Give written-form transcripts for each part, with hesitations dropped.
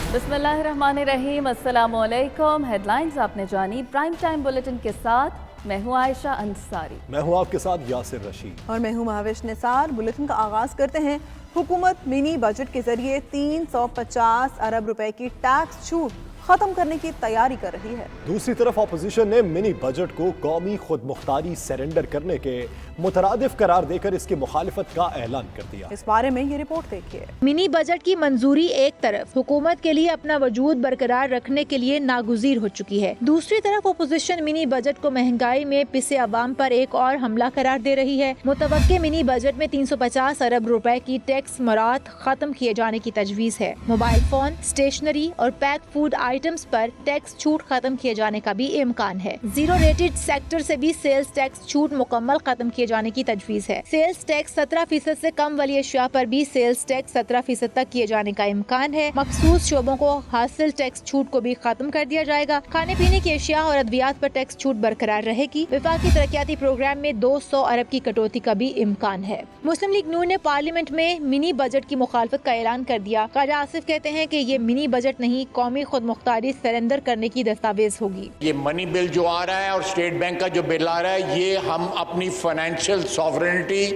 बिस्मिल्लाहिर्रहमानिर्रहीम, अस्सलाम वालेकुम। हेडलाइंस आपने जानी। प्राइम टाइम बुलेटिन के साथ मैं हूँ आयशा अंसारी। मैं हूँ आपके साथ यासिर रशीद और मैं हूँ महाविश निसार। बुलेटिन का आगाज करते हैं। हुकूमत मिनी बजट के जरिए 350 अरब रुपए की टैक्स छूट खत्म करने की तैयारी कर रही है। दूसरी तरफ अपोजिशन ने मिनी बजट को कौमी खुद मुख्तारी सरेंडर करने के मुतरादिफ करार देकर इसकी मुखालिफत का ऐलान कर दिया। इस बारे में ये रिपोर्ट देखिए। मिनी बजट की मंजूरी एक तरफ हुकूमत के लिए अपना वजूद बरकरार रखने के लिए नागुज़ीर हो चुकी है, दूसरी तरफ अपोजिशन मिनी बजट को महंगाई में पिसे अवाम पर एक और हमला करार दे रही है। मुतवक्के मिनी बजट में 350 अरब रुपए की टैक्स मरात खत्म किए जाने की तजवीज है। मोबाइल फोन, स्टेशनरी और पैक फूड आइटम्स पर टैक्स छूट खत्म किए जाने का भी इम्कान है। जीरो रेटेड सेक्टर से भी सेल्स टैक्स छूट मुकम्मल खत्म किए जाने की तजवीज है। सेल्स टैक्स 17% से कम वाली अशिया पर भी सेल्स टैक्स 17% तक किए जाने का इम्कान है। मखसूस शोबों को हासिल टैक्स छूट को भी खत्म कर दिया जाएगा। खाने पीने की अशिया और अद्वियात पर टैक्स छूट बरकरार रहेगी। वफाकी तरक्याती प्रोग्राम में 200 अरब की कटौती का भी इम्कान है। मुस्लिम लीग नून ने पार्लियामेंट में मिनी बजट की मुखालफत का ऐलान कर दिया। ख्वाजा आसिफ कहते हैं कि ये मिनी बजट नहीं, कौमी खुद मुख्तारी सरेंडर करने की दस्तावेज होगी। ये मनी बिल जो आ रहा है और स्टेट बैंक का जो बिल आ रहा है, ये हम अपनी फाइनेंशियल सॉवरेनिटी,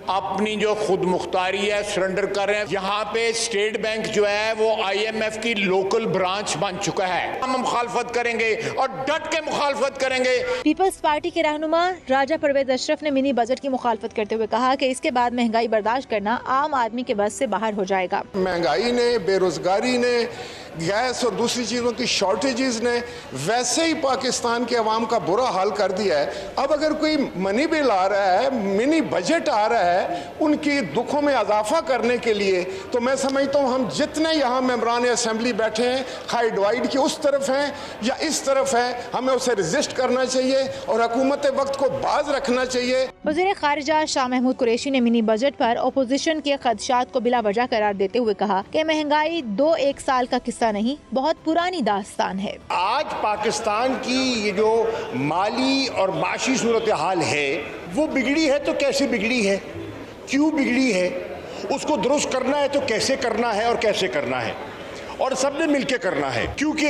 अपनी जो खुद मुख्तारी है सरेंडर कर रहे हैं। यहाँ पे स्टेट बैंक जो है वो IMF की लोकल ब्रांच बन चुका है। हम मुखालफत करेंगे और डट के मुखालफत करेंगे। पीपल्स पार्टी के रहनुमा राजा परवेज अशरफ ने मिनी बजट की मुखालफत करते हुए कहा कि इसके बाद महंगाई बर्दाश्त करना आम आदमी के बस से बाहर हो जाएगा। महंगाई ने, बेरोजगारी ने, गैस और दूसरी चीज़ों की शॉर्टेजेस ने वैसे ही पाकिस्तान के अवाम का बुरा हाल कर दिया है। अब अगर कोई मनी बिल आ रहा है, मिनी बजट आ रहा है उनकी दुखों में इजाफा करने के लिए, तो मैं समझता हूँ हम जितने यहाँ मेंबरान असेंबली बैठे हैं, खाई डिवाइड की उस तरफ हैं या इस तरफ हैं, हमें उसे रजिस्ट करना चाहिए और हुकूमत वक्त को बाज रखना चाहिए। वज़ीर खारिजा शाह महमूद कुरैशी ने मिनी बजट पर अपोजिशन के खदशात को बिला वजह करार देते हुए कहा कि महंगाई 2-1 साल का किस्सा नहीं, बहुत पुरानी दास्तान है। आज पाकिस्तान की ये जो माली और माशी सूरत हाल है वो बिगड़ी है, तो कैसे बिगड़ी है, क्यों बिगड़ी है, उसको दुरुस्त करना है तो कैसे करना है और कैसे करना है, और सबने मिलकर करना है। क्योंकि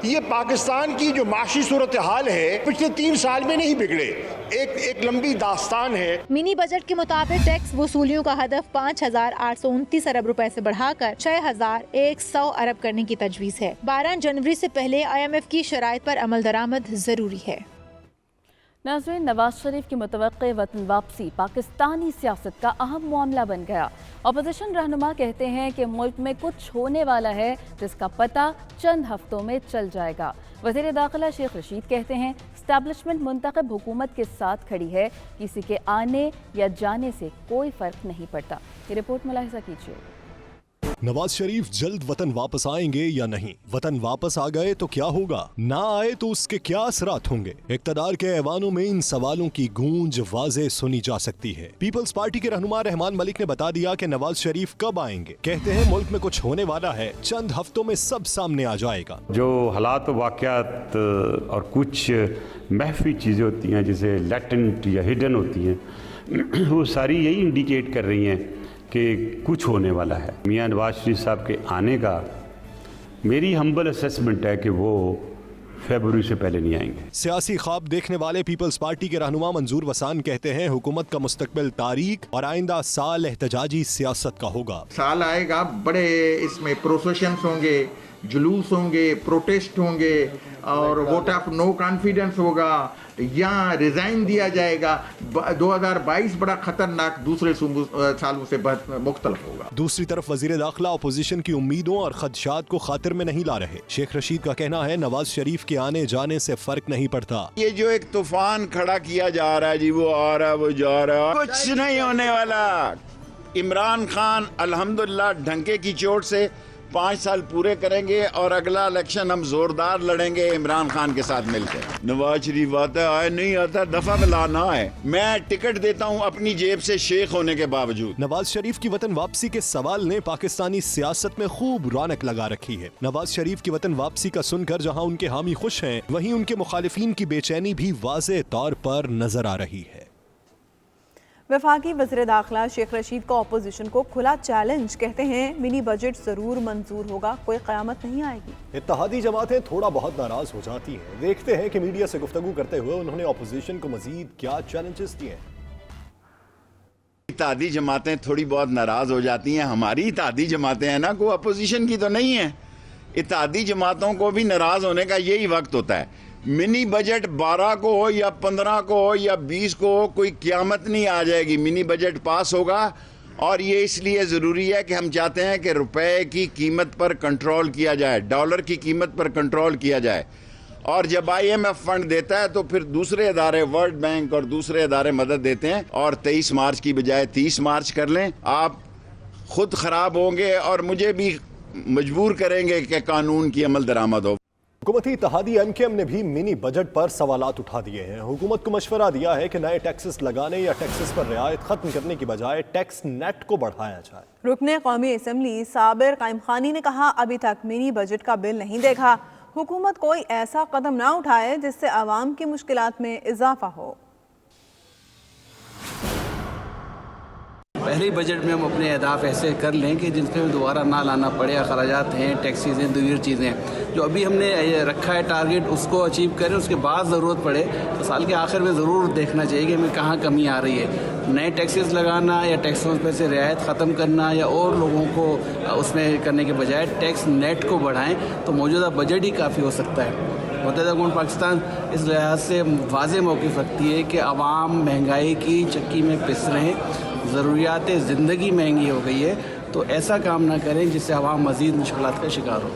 ये पाकिस्तान की जो माशी सूरत हाल है पिछले 3 साल में नहीं बिगड़े, एक लंबी दास्तान है। मिनी बजट के मुताबिक टैक्स वसूलियों का हदफ 5,829 अरब रुपए से बढ़ाकर 6,100 अरब करने की तजवीज है। 12 जनवरी से पहले IMF की शराइत पर अमल दरामद जरूरी है। नाज़रीन, नवाज शरीफ की मुतवक्के वतन वापसी पाकिस्तानी सियासत का अहम मामला बन गया। अपोजिशन रहनुमा कहते हैं कि मुल्क में कुछ होने वाला है जिसका पता चंद हफ्तों में चल जाएगा। वज़ीर दाखिला शेख रशीद कहते हैं एस्टैब्लिशमेंट मुंतखब हुकूमत के साथ खड़ी है, किसी के आने या जाने से कोई फ़र्क नहीं पड़ता। ये रिपोर्ट मुलाहिजा कीजिए। नवाज शरीफ जल्द वतन वापस आएंगे या नहीं? वतन वापस आ गए तो क्या होगा? ना आए तो उसके क्या असरात होंगे? इक़्तिदार के ऐवानों में इन सवालों की गूंज वाज़े सुनी जा सकती है। पीपल्स पार्टी के रहनुमा रहमान मलिक ने बता दिया कि नवाज शरीफ कब आएंगे। कहते हैं मुल्क में कुछ होने वाला है, चंद हफ्तों में सब सामने आ जाएगा। जो हालात वाक़यात और कुछ महफी चीज़ें होती हैं जिसे लेटेंट या हिडन होती हैं, वो सारी यही इंडिकेट कर रही हैं कि कुछ होने वाला है। मियां नवाज शरीफ साहब के आने का मेरी हम्बल असेसमेंट है कि वो फरवरी से पहले नहीं आएंगे। सियासी ख्वाब देखने वाले पीपल्स पार्टी के रहनुमा मंजूर वसान कहते हैं हुकूमत का मुस्तकबिल तारीख और आइंदा साल एहतजाजी सियासत का होगा। साल आएगा, बड़े इसमें प्रोसेशंस होंगे, जुलूस होंगे, प्रोटेस्ट होंगे और वोट ऑफ नो कॉन्फिडेंस होगा या रिजाइन दिया जाएगा। 2022 बड़ा खतरनाक दूसरे सालों से मुख्तलिफ होगा। दूसरी तरफ वजीर दाखिला अपोजिशन की उम्मीदों और खदशात को खातिर में नहीं ला रहे। शेख रशीद का कहना है नवाज शरीफ के आने जाने से फर्क नहीं पड़ता। ये जो एक तूफान खड़ा किया जा रहा है जी, वो आ रहा है, वो जा रहा है, कुछ नहीं होने वाला। इमरान खान अल्हम्दुलिल्लाह ढंके की चोट से 5 साल पूरे करेंगे और अगला इलेक्शन हम जोरदार लड़ेंगे इमरान खान के साथ मिलकर। नवाज शरीफ आता है, आए नहीं आता, दफा बिलाना है। मैं टिकट देता हूँ अपनी जेब से शेख होने के बावजूद। नवाज शरीफ की वतन वापसी के सवाल ने पाकिस्तानी सियासत में खूब रौनक लगा रखी है। नवाज शरीफ की वतन वापसी का सुनकर जहाँ उनके हामी खुश हैं, वहीं उनके मुखालिफिन की बेचैनी भी वाज़े तौर पर नजर आ रही है। वफाकी वज़ीर दाखिला शेख रशीद को अपोजिशन को खुला चैलेंज, कहते हैं मिनी बजट ज़रूर मंजूर होगा, कोई क़यामत नहीं आएगी। इत्तेहादी जमातें थोड़ा बहुत नाराज हो जाती हैं। देखते हैं कि मीडिया से गुफ्तगू करते हुए उन्होंने अपोजिशन को मजीद क्या चैलेंजेस दिए हैं। इत्तेहादी जमातें थोड़ी बहुत नाराज हो जाती हैं, हमारी इत्तेहादी जमातें हैं ना, कोई अपोजिशन की तो नहीं है। इत्तेहादी जमातों को भी नाराज होने का यही वक्त होता है। मिनी बजट 12 को हो या 15 को हो या 20 को हो, कोई क़यामत नहीं आ जाएगी, मिनी बजट पास होगा। और ये इसलिए ज़रूरी है कि हम चाहते हैं कि रुपए की कीमत पर कंट्रोल किया जाए, डॉलर की कीमत पर कंट्रोल किया जाए। और जब IMF फंड देता है तो फिर दूसरे इदारे, वर्ल्ड बैंक और दूसरे इदारे मदद देते हैं। और 23 मार्च की बजाय 30 मार्च कर लें। आप खुद ख़राब होंगे और मुझे भी मजबूर करेंगे कि कानून की अमल दरामद हो। हुकूमती इत्तेहादी MKM ने भी मिनी बजट पर सवालात उठा दिए हैं। हुकूमत को मशवरा दिया है कि नए टैक्सेस लगाने या टैक्सेस पर रियायत खत्म करने की बजाय टैक्स नेट को बढ़ाया जाए। रुकने कौमी असम्बली साबिर कायम खानी ने कहा, अभी तक मिनी बजट का बिल नहीं देखा। हुकूमत कोई ऐसा कदम ना उठाए जिससे आवाम की मुश्किलात में इजाफा हो। पहले बजट में हम अपने अहदाफ ऐसे कर लें कि जिनसे दोबारा ना लाना पड़े। अखराजात हैं, टैक्सेस हैं, दूसरी चीज़ें जो अभी हमने रखा है टारगेट, उसको अचीव करें। उसके बाद ज़रूरत पड़े तो साल के आखिर में ज़रूर देखना चाहिए कि हमें कहाँ कमी आ रही है। नए टैक्सेस लगाना या टैक्सों पर से रियायत ख़त्म करना या और लोगों को उसमें करने के बजाय टैक्स नेट को बढ़ाएँ तो मौजूदा बजट ही काफ़ी हो सकता है। मुत्तहिदा हुकूमत पाकिस्तान इस लिहाज से वाज़ेह मौक़िफ़ रखती है कि आवाम महंगाई की चक्की में पिस रहे हैं, ज़रूरियात ज़िंदगी महंगी हो गई है, तो ऐसा काम ना करें जिससे आवाम मज़ीद मुश्किलात का शिकार हो।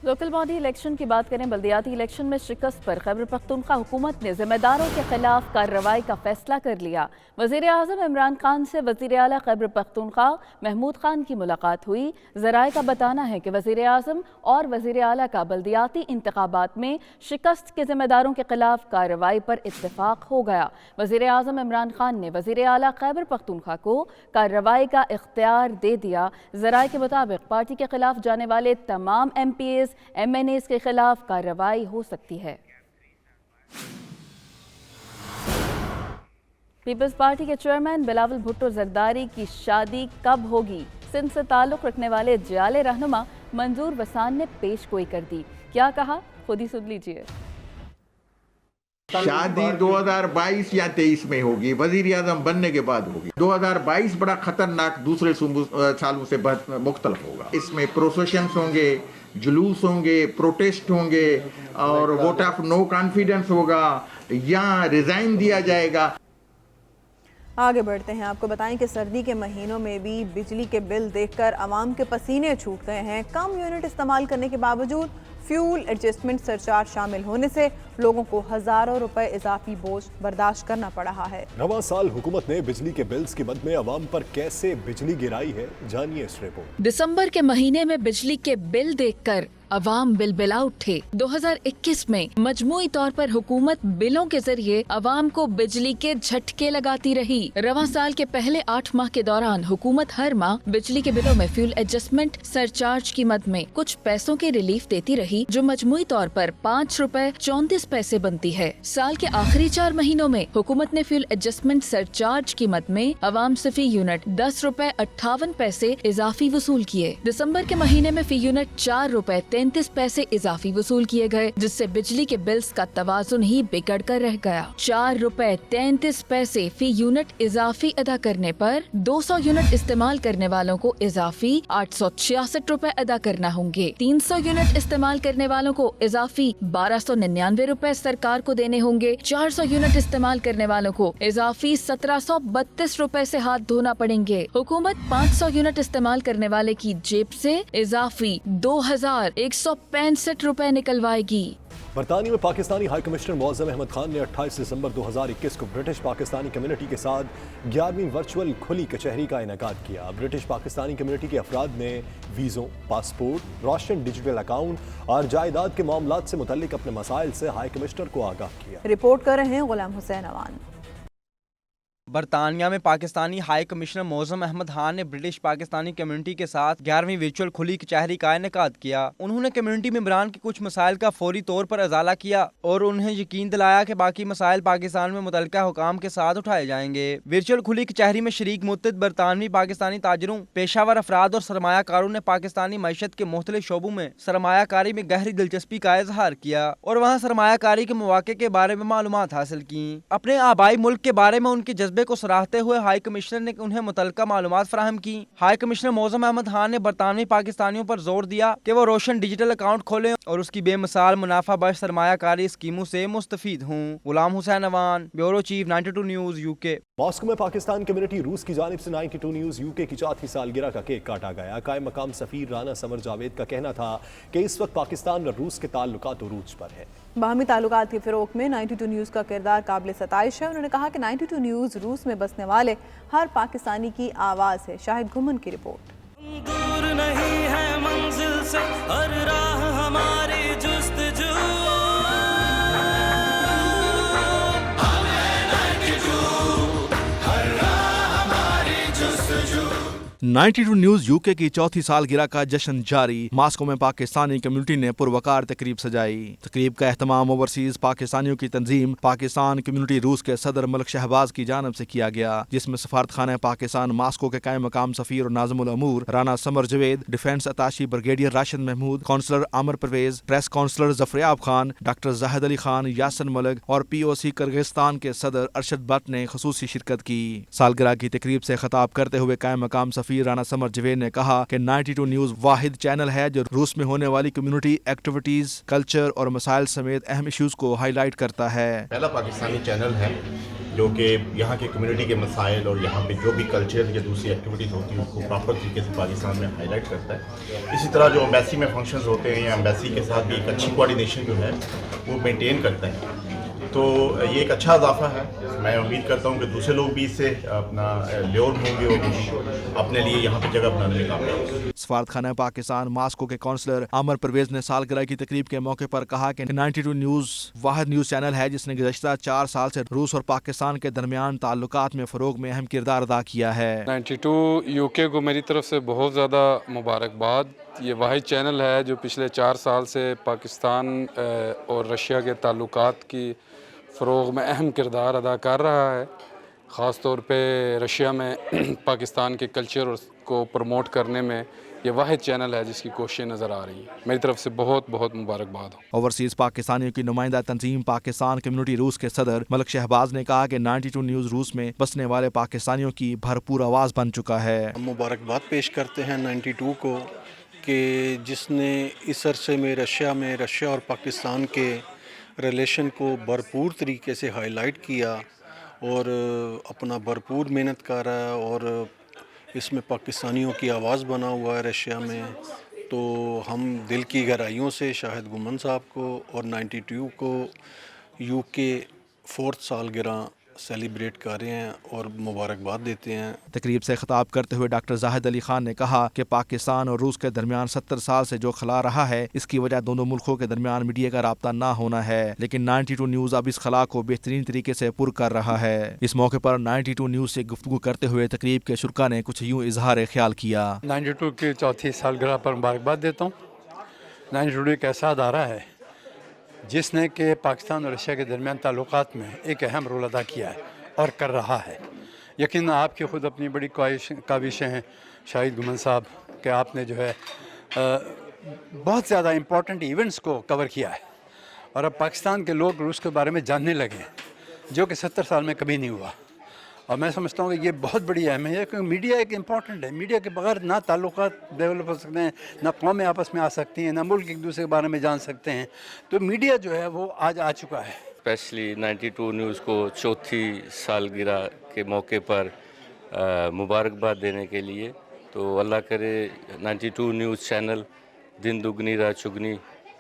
लोकल बॉडी इलेक्शन की बात करें। बल्दियाती इलेक्शन में शिकस्त पर खैबर पख्तूनख्वा हुकूमत ने जिम्मेदारों के खिलाफ कार्रवाई का फैसला कर लिया। वज़ीर आज़म इमरान खान से वज़ीर आला खैबर पख्तूनख्वा महमूद खान की मुलाकात हुई। ज़राए का बताना है कि वज़ीर आज़म और वज़ीर आला का बल्दियाती इंतखाबात में शिकस्त के जिम्मेदारों के खिलाफ कार्रवाई पर इत्तेफाक हो गया। वज़ीर आज़म इमरान खान ने वज़ीर आला खैबर पख्तूनख्वा को कार्रवाई का इख्तियार दे दिया। ज़राए के मुताबिक पार्टी के खिलाफ जाने वाले तमाम MPAs MNAs के खिलाफ कार्रवाई हो सकती है। पीपल्स पार्टी के चेयरमैन बिलावल भुट्टो जरदारी की शादी कब होगी? सिंध से ताल्लुक रखने वाले जाले रहनुमा मंजूर वसान ने पेशगोई कर दी। क्या कहा, खुद ही सुन लीजिए। शादी 2022 या 23 में होगी, वजीर आजम बनने के बाद होगी। 2022 बड़ा खतरनाक दूसरे सालों से मुख्तलिफ होगा। इसमें प्रोसेशंस होंगे, जुलूस होंगे, प्रोटेस्ट होंगे और वोट ऑफ नो कॉन्फिडेंस होगा या रिजाइन दिया जाएगा। आगे बढ़ते हैं। आपको बताएं कि सर्दी के महीनों में भी बिजली के बिल देखकर आवाम के पसीने छूट गए हैं। कम यूनिट इस्तेमाल करने के बावजूद फ्यूल एडजस्टमेंट सरचार्ज शामिल होने से लोगों को हजारों रुपए इजाफी बोझ बर्दाश्त करना पड़ रहा है। रवां साल हुकूमत ने बिजली के बिल्स की मद में आवाम पर कैसे बिजली गिराई है, जानिए इस रिपोर्ट। दिसंबर के महीने में बिजली के बिल देखकर अवाम बिलबिला उठे। 2021 में मजमूई तौर पर हुकूमत बिलों के जरिए अवाम को बिजली के झटके लगाती रही। रवां साल के पहले 8 माह के दौरान हुकूमत हर माह बिजली के बिलों में फ्यूल एडजस्टमेंट सरचार्ज की मद में कुछ पैसों की रिलीफ देती रही, जो मजमूई तौर पर 5 रुपए 34 पैसे बनती है। साल के आखिरी 4 महीनों में हुकूमत ने फ्यूल एडजस्टमेंट सरचार्ज की मद में अवाम से फी यूनिट 10 रुपए 58 पैसे इजाफी वसूल किए। दिसंबर के महीने में फी यूनिट 4 रुपए 33 पैसे इजाफी वसूल किए गए, जिससे बिजली के बिल्स का तवाजुन ही बिगड़ कर रह गया। 4 रुपए 33 पैसे फी यूनिट इजाफी अदा करने पर 200 यूनिट इस्तेमाल करने वालों को इजाफी 866 रुपए अदा करना होंगे। 300 यूनिट इस्तेमाल करने वालों को इजाफी 1299 रुपए सरकार को देने होंगे। 400 यूनिट इस्तेमाल करने वालों को इजाफी 1732 रुपए से हाथ धोना पड़ेंगे। हुकूमत 500 यूनिट इस्तेमाल करने वाले की जेब से इजाफी 2165 रुपए निकलवाएगी। बरतानिया में पाकिस्तानी हाई कमिश्नर मुअज़्ज़म अहमद खान ने 28 दिसंबर 2021 को ब्रिटिश पाकिस्तानी कम्युनिटी के साथ 11वीं वर्चुअल खुली कचहरी का इनेकाद किया। ब्रिटिश पाकिस्तानी कम्युनिटी के अफराद ने वीज़ों, पासपोर्ट, रोशन डिजिटल अकाउंट और जायदाद के मामलात से मुतल्लिक अपने मसाइल से हाई कमिश्नर को आगाह किया। रिपोर्ट कर रहे हैं गुलाम हुसैन अवान। برطانیہ میں پاکستانی ہائی کمشنر موزم احمد خان نے برٹش پاکستانی کمیونٹی کے ساتھ 11ویں ورچوئل کھلی کچہری کا انعقاد کیا۔ انہوں نے کمیونٹی ممبران کے کچھ مسائل کا فوری طور پر ازالہ کیا اور انہیں یقین دلایا کہ باقی مسائل پاکستان میں متعلقہ حکام کے ساتھ اٹھائے جائیں گے۔ ورچوئل کھلی کچہری میں شریک متعدد برطانوی پاکستانی تاجروں، پیشہ ور افراد اور سرمایہ کاروں نے پاکستانی معیشت کے مختلف شعبوں میں سرمایہ کاری میں گہری دلچسپی کا اظہار کیا اور وہاں سرمایہ کاری کے مواقع کے بارے میں معلومات حاصل کی۔ اپنے آبائی ملک کے بارے میں ان کے جذبے کو سراہتے ہوئے ہائی کمشنر نے انہیں متعلقہ معلومات فراہم کی۔ ہائی کمشنر موزم احمد خان نے برطانوی پاکستانیوں پر زور دیا کہ وہ روشن ڈیجیٹل اکاؤنٹ کھولیں اور اس کی بے مثال منافع بخش سرمایہ کاری اسکیموں سے مستفید ہوں۔ Ghulam Hussain Awan, bureau chief 92 news UK۔ Moscow میں پاکستان کمیونٹی روس کی جانب سے 92 نیوز UK کی چوتھی سالگرہ کا کیک کاٹا گیا۔ قائم مقام سفیر رانا سمر جاوید کا کہنا تھا کہ اس وقت پاکستان اور روس کے تعلقات عروج پر ہے۔ باہمی تعلقات کے فروغ میں 92 نیوز کا کردار قابل ستائش ہے۔ انہوں نے کہا کہ 92 نیوز روس میں بسنے والے ہر پاکستانی کی آواز ہے۔ شاہد گھمن کی رپورٹ۔ دور نہیں ہے منزل سے ہر راہ ہماری جستجو، 92 نیوز UK کی چوتھی سالگرہ کا جشن جاری۔ ماسکو میں پاکستانی کمیونٹی نے پروقار تقریب سجائی۔ تقریب کا اہتمام اوورسیز پاکستانیوں کی تنظیم پاکستان کمیونٹی روس کے صدر ملک شہباز کی جانب سے کیا گیا، جس میں سفارت خانہ پاکستان ماسکو کے قائم مقام سفیر اور ناظم الامور Rana Samar Javed, defence attache brigadier Rashid Mahmood, counsellor Aamir Pervez, press counsellor Zafaryab Khan, doctor Zahid Ali Khan, Yasin Malik اور POC کرغزستان کے صدر ارشد بٹ نے خصوصی شرکت کی۔ سالگرہ کی تقریب سے خطاب کرتے ہوئے قائم مقام سفیر رانا سمر جاوید نے کہا کہ 92 نیوز واحد چینل ہے جو روس میں ہونے والی کمیونٹی ایکٹیویٹیز، کلچر اور مسائل سمیت اہم ایشوز کو ہائی لائٹ کرتا ہے۔ پہلا پاکستانی چینل ہے جو کہ یہاں کے کمیونٹی کے مسائل اور یہاں پہ جو بھی کلچر یا دوسری ایکٹیویٹیز ہوتی ہیں اس کو پراپر طریقے سے پاکستان میں ہائی لائٹ کرتا ہے۔ اسی طرح جو ایمبیسی میں فنکشنز ہوتے ہیں یا ایمبیسی کے ساتھ بھی ایک اچھی کوارڈینیشن جو ہے وہ مینٹین کرتا ہے، تو یہ ایک اچھا اضافہ ہے۔ میں امید کرتا ہوں کہ دوسرے لوگ بھی اس سے اپنا لیور ہوں گے اور اپنے لیے یہاں پہ جگہ بنانے میں کامیاب ہوں گے۔ سفارت خانہ پاکستان ماسکو کے کونسلر عامر پرویز نے سالگرہ کی تقریب کے موقع پر کہا کہ 92 نیوز واحد نیوز چینل ہے جس نے گزشتہ 4 سال سے روس اور پاکستان کے درمیان تعلقات میں فروغ میں اہم کردار ادا کیا ہے۔ 92 UK کو میری طرف سے بہت زیادہ مبارکباد۔ یہ واحد چینل ہے جو پچھلے 4 سال سے پاکستان اور رشیا کے تعلقات کی فروغ میں اہم کردار ادا کر رہا ہے، خاص طور پہ رشیا میں پاکستان کے کلچر کو پروموٹ کرنے میں یہ واحد چینل ہے جس کی کوششیں نظر آ رہی ہیں۔ میری طرف سے بہت بہت مبارکباد ہو۔ اوورسیز پاکستانیوں کی نمائندہ تنظیم پاکستان کمیونٹی روس کے صدر ملک شہباز نے کہا کہ 92 نیوز روس میں بسنے والے پاکستانیوں کی بھرپور آواز بن چکا ہے۔ مبارکباد پیش کرتے ہیں 92 کو کہ جس نے اس عرصے میں رشیا اور پاکستان کے ریلیشن کو بھرپور طریقے سے ہائی لائٹ کیا اور اپنا بھرپور محنت کر رہا ہے اور اس میں پاکستانیوں کی آواز بنا ہوا ہے رشیا میں۔ تو ہم دل کی گہرائیوں سے شاہد گھمن صاحب کو اور 92 کو UK 4 سالگرہ سیلیبریٹ کر رہے ہیں اور مبارکباد دیتے ہیں۔ تقریب سے خطاب کرتے ہوئے ڈاکٹر زاہد علی خان نے کہا کہ پاکستان اور روس کے درمیان 70 سال سے جو خلا رہا ہے اس کی وجہ دونوں ملکوں کے درمیان میڈیا کا رابطہ نہ ہونا ہے، لیکن 92 نیوز اب اس خلا کو بہترین طریقے سے پر کر رہا ہے۔ اس موقع پر 92 نیوز سے گفتگو کرتے ہوئے تقریب کے شرکا نے کچھ یوں اظہار خیال کیا۔ 92 کی چوتھی سالگرہ پر مبارکباد دیتا ہوں۔ 92 ایک ایسا ادارہ ہے جس نے کہ پاکستان اور رشیا کے درمیان تعلقات میں ایک اہم رول ادا کیا ہے اور کر رہا ہے۔ یقیناً آپ کی خود اپنی بڑی کاوشیں ہیں شاہد گھمن صاحب کہ آپ نے جو ہے بہت زیادہ امپورٹنٹ ایونٹس کو کور کیا ہے اور اب پاکستان کے لوگ روس کے بارے میں جاننے لگے ہیں جو کہ 70 سال میں کبھی نہیں ہوا، اور میں سمجھتا ہوں کہ یہ بہت بڑی اہمیت ہے کیونکہ میڈیا ایک امپورٹنٹ ہے۔ میڈیا کے بغیر نہ تعلقات ڈیولپ ہو سکتے ہیں، نہ قومیں آپس میں آ سکتی ہیں، نہ ملک ایک دوسرے کے بارے میں جان سکتے ہیں، تو میڈیا جو ہے وہ آج آ چکا ہے۔ اسپیشلی 92 نیوز کو چوتھی سالگرہ کے موقع پر مبارکباد دینے کے لیے، تو اللہ کرے 92 نیوز چینل دن دگنی رات چگنی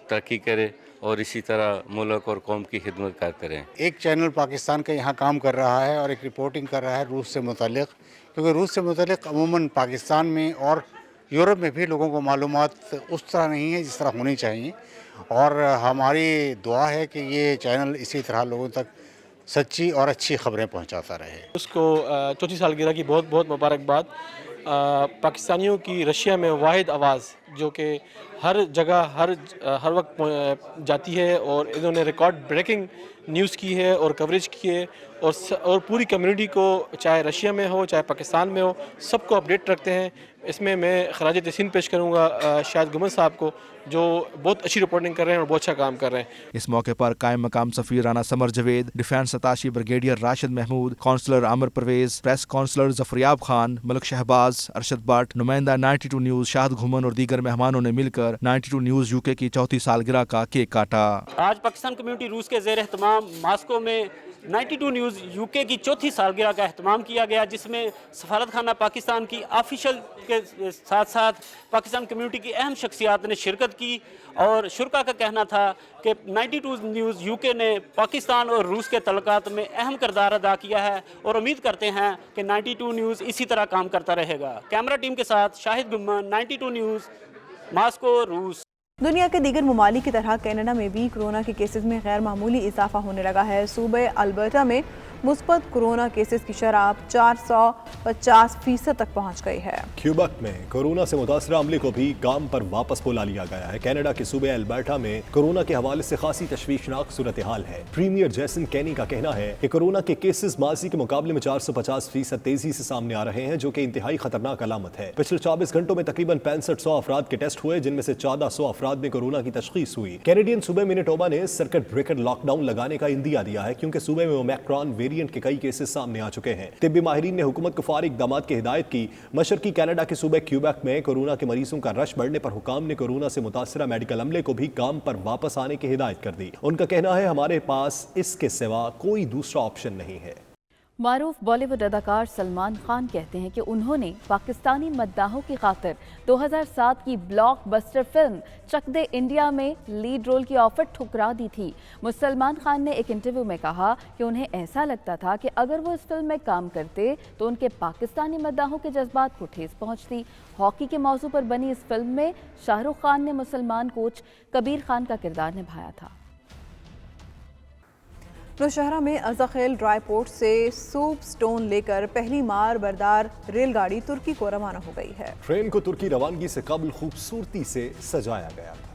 ترقی کرے اور اسی طرح ملک اور قوم کی خدمت کرتے رہیں۔ ایک چینل پاکستان کا یہاں کام کر رہا ہے اور ایک رپورٹنگ کر رہا ہے روس سے متعلق، کیونکہ روس سے متعلق عموماً پاکستان میں اور یورپ میں بھی لوگوں کو معلومات اس طرح نہیں ہے جس طرح ہونی چاہیے، اور ہماری دعا ہے کہ یہ چینل اسی طرح لوگوں تک सच्ची और अच्छी खबरें पहुंचाता रहे। उसको चौथी सालगिरह की बहुत बहुत मुबारकबाद। पाकिस्तानियों की रशिया में वाहिद आवाज़ जो कि हर जगह हर वक्त जाती है और इन्होंने रिकॉर्ड ब्रेकिंग न्यूज़ की है और कवरेज की है और पूरी कम्युनिटी को चाहे रशिया में हो चाहे पाकिस्तान में हो सबको अपडेट रखते हैं। इसमें मैं खराज तहसीन पेश करूँगा शाहिद गुमन साहब को जो बहुत अच्छी रिपोर्टिंग कर रहे हैं और बहुत अच्छा काम कर रहे हैं। इस मौके पर कायम मकाम सफ़ीर Rana Samar Javed, defence attache brigadier Rashid Mahmood, counsellor Aamir Pervez, press counsellor Zafaryab Khan, Malik Shahbaz, Arshad Bhatt, नुमाइंदा 92 न्यूज़ शाहिद घुमन और दीगर मेहमानों ने मिलकर 92 न्यूज़ यूके की चौथी सालगिरह का केक काटा। आज पाकिस्तान कम्युनिटी रूस के ज़ेर एहतमाम मास्को में 92 न्यूज़ यूके की चौथी सालगिरह का एहतमाम किया गया, जिसमें सफारत खाना पाकिस्तान की ऑफिशियल के साथ साथ पाकिस्तान कम्युनिटी की अहम शख्सियात ने शिरकत की और शुरका का कहना था कि 92 न्यूज़ यूके ने पाकिस्तान और रूस के तल्लुकात में अहम किरदार अदा किया है और उम्मीद करते हैं कि 92 न्यूज़ इसी तरह काम करता रहेगा। कैमरा टीम के साथ शाहिद गुम्मन, 92 न्यूज़, मास्को, रूस। दुनिया के दीगर ममालिक की तरह कनाडा में भी कोरोना के केसेस में गैर मामूली इजाफा होने लगा है। सूबे अल्बर्टा में मुस्बत कोरोना केसेस की शरह 450% तक पहुंच गई है। क्यूबेक में कोरोना से मुतासर अमले को भी काम पर वापस बुला लिया गया है। कनाडा के सूबे अल्बर्टा में कोरोना के हवाले से खासी तशवीशनाक सूरत हाल है। प्रीमियर जैसन कैनी का कहना है कि कोरोना के केसेस माजी के मुकाबले में 450% तेजी से सामने आ रहे हैं, जो कि इंतहाई खतरनाक अलामत है। पिछले 24 घंटों में तकरीबन 6500 अफराद के टेस्ट हुए, जिनमें से 1400 अफराद में कोरोना की तशखीस हुई। कैनेडियन सूबे मैनिटोबा ने सर्किट ब्रेकर लॉकडाउन लगाने का इंदिया दिया है, क्योंकि सूबे में ओमिक्रॉन वेरिएंट के कई केसेस सामने आ चुके हैं। तिब्बी माहिरीन ने हुकूमत को फौरी इक़दामात की हिदायत की। मशरकी कनाडा के सूबे क्यूबेक में कोरोना के मरीजों का रश बढ़ने पर हुकाम ने कोरोना से मुतासरा मेडिकल अमले को भी काम पर वापस आने की हिदायत कर दी। उनका कहना है, हमारे पास इसके सिवा कोई दूसरा ऑप्शन नहीं है। मारूफ बॉलीवुड अदाकार सलमान खान कहते हैं कि उन्होंने पाकिस्तानी मद्दाहों की खातिर 2007 की ब्लॉकबस्टर फिल्म चक दे इंडिया में लीड रोल की ऑफर ठुकरा दी थी। सलमान खान ने एक इंटरव्यू में कहा कि उन्हें ऐसा लगता था कि अगर वो इस फिल्म में काम करते तो उनके पाकिस्तानी मद्दाहों के जज्बात को ठेस पहुंचती। हॉकी के मौजू पर बनी इस फिल्म में शाहरुख खान ने मुसलमान कोच कबीर खान का किरदार निभाया था। नौशहरा में अज़ाखेल ड्राई पोर्ट से सोप स्टोन लेकर पहली मार बरदार रेलगाड़ी तुर्की को रवाना हो गई है। ट्रेन को तुर्की रवानगी से कबल खूबसूरती से सजाया गया था।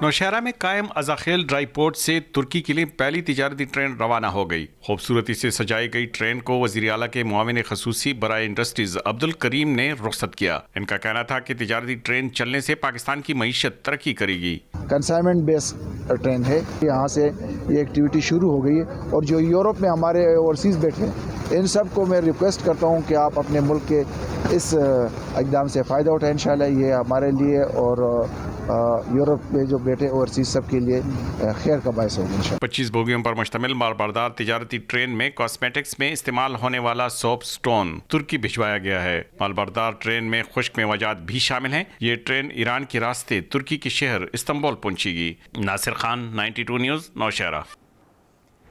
नौशहरा में कायम अज़ाखेल ड्राई पोर्ट से तुर्की के लिए पहली तिजारती ट्रेन रवाना हो गई। खूबसूरती से सजाई गई ट्रेन को वज़ीर आला के मुआविन खसूसी बराए इंडस्ट्रीज अब्दुल करीम ने रुखसत किया। इनका कहना था कि तिजारती ट्रेन चलने से पाकिस्तान की मईशत तरक्की करेगी। कंसाइनमेंट बेस्ड ट्रेन है, यहाँ से ये एक्टिविटी शुरू हो गई है और जो यूरोप में हमारे ओवरसीज़ बैठे हैं इन सब को मैं रिक्वेस्ट करता हूँ कि आप अपने मुल्क के इस इक़दाम से फ़ायदा उठाएं। इंशाल्लाह ये हमारे लिए और यूरोप में जो बैठे ओवरसीज सब के लिए खैर का बायस होगा। 25 बोगियों पर मुश्तमिल मालबरदार तिजारती ट्रेन में कॉस्मेटिक्स में इस्तेमाल होने वाला सोप स्टोन तुर्की भिजवाया गया है। मालबरदार ट्रेन में खुश्क मेवाजात भी शामिल हैं। ये ट्रेन ईरान के रास्ते तुर्की के शहर इस्तांबुल पहुंचेगी। नासिर खान, 92 न्यूज़, नौशहरा।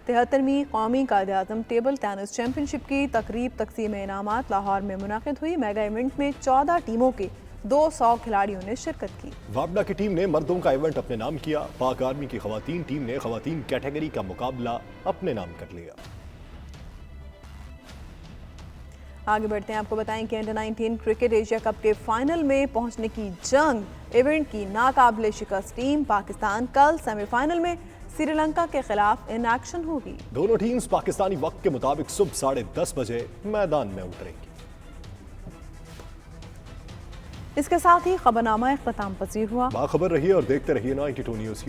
73वीं कौमी कायद-ए-आज़म टेबल टेनिस चैंपियनशिप की तकरीब तकसीम इनामात लाहौर में मुनाकिद हुई। मेगा इवेंट में 14 टीमों के 200 खिलाड़ियों ने शिरकत की। वापडा की टीम ने मर्दों का इवेंट अपने नाम किया। पाक आर्मी की खवातीन टीम ने खवातीन कैटेगरी का मुकाबला अपने नाम कर लिया। आगे बढ़ते हैं, आपको बताएं कि अंडर 19 क्रिकेट एशिया कप के फाइनल में पहुंचने की जंग इवेंट की नाकाबिले शिकस्त टीम पाकिस्तान कल सेमीफाइनल में श्रीलंका के खिलाफ इन एक्शन होगी। दोनों टीम्स पाकिस्तानी वक्त के मुताबिक सुबह 10:30 बजे मैदान में उतरेंगी। इसके साथ ही खबरनामा इख्तिताम पसीर हुआ। बाखबर रहिए और देखते रहिए 92 न्यूज़।